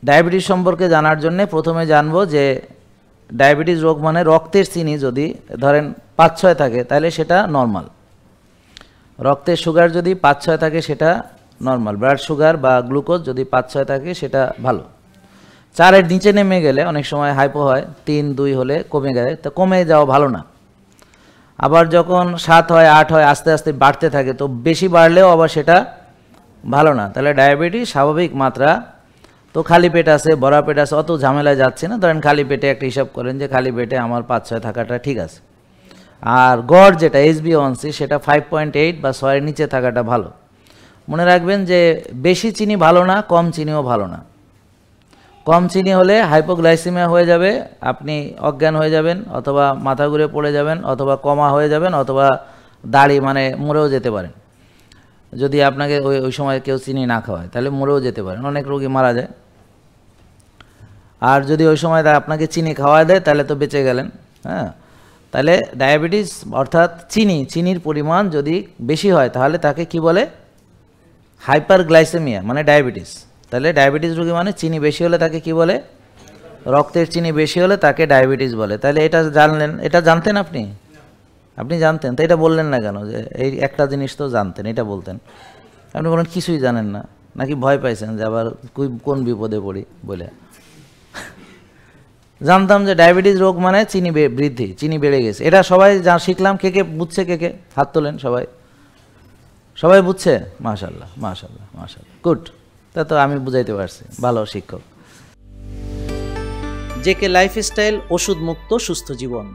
Diabetes সম্পর্কে জানার জন্য প্রথমে জানবো যে ডায়াবেটিস রোগ মানে রক্তের চিনি যদি ধরেন 5-6 থাকে তাহলে সেটা নর্মাল। রক্তের সুগার যদি 5-6 থাকে সেটা নর্মাল। ব্লাড সুগার বা গ্লুকোজ যদি 5-6 থাকে সেটা ভালো। 4-এর নিচে নেমে গেলে অনেক সময় হাইপো হয়, 3-2 হলে কমে গেলে, তো কমে যাওয়া ভালো না। আবার যখন 7 হয় 8 হয় আস্তে আস্তে বাড়তে থাকে, তো বেশি বাড়লেও আবার সেটা ভালো না। তাহলে ডায়াবেটিস স্বাভাবিক মাত্রা। তো খালি পেট আছে, ভরা পেট আছে, অত ঝামেলায় যাচ্ছে না। ধরেন খালি পেটে একটা হিসাব করেন যে খালি পেটে আমার 5-6 থাকাটা ঠিক আছে। আর গড় যেটা HbA1c সেটা 5.8 বা 6-এর নিচে থাকাটা ভালো। মনে রাখবেন যে বেশি চিনি ভালো না, কম চিনিও ভালো না। কম চিনি হলে হাইপোগ্লাইসেমিয়া হয়ে যাবে, আপনি অজ্ঞান হয়ে যাবেন, অথবা মাথা ঘুরে পড়ে যাবেন, অথবা কমা হয়ে যাবেন, অথবা দাড়ি মানে মরেও যেতে পারেন। যদি আপনাকে ওই সময় কেউ চিনি না খাওয়ায় তাহলে মরেও যেতে পারেন, অনেক রোগী মারা যায়। আর যদি ওই সময় আপনাকে চিনি খাওয়ায় দেয় তাহলে তো বেঁচে গেলেন। হ্যাঁ, তাহলে ডায়াবেটিস অর্থাৎ চিনির পরিমাণ যদি বেশি হয় তাহলে তাকে কি বলে? হাইপারগ্লাইসেমিয়া, মানে ডায়াবেটিস। তাহলে ডায়াবেটিস রোগী মানে চিনি বেশি হলে তাকে কি বলে? রক্তের চিনি বেশি হলে তাকে ডায়াবেটিস বলে। তাহলে এটা জানলেন, এটা জানতেন আপনি? আপনি জানতেন, তো এটা বললেন না কেন যে এই একটা জিনিস তো জানতেন, এটা বলতেন। আপনি বলেন কিছুই জানেন না, নাকি ভয় পাইছেন যে আবার কোন বিপদে পড়ি বলে? জানতাম যে ডায়াবেটিস রোগ মানে চিনি বৃদ্ধি, চিনি বেড়ে গেছে। এটা সবাই যা শিখলাম। কে কে বুঝছে? কে হাত তোলেন। সবাই বুঝছে? মাশাআল্লাহ মাশাআল্লাহ মাশাআল্লাহ, গুড। তা তো আমি বুঝাইতে পারছি, ভালো শিক্ষক। জেকে লাইফস্টাইল, ওষুধ মুক্ত সুস্থ জীবন।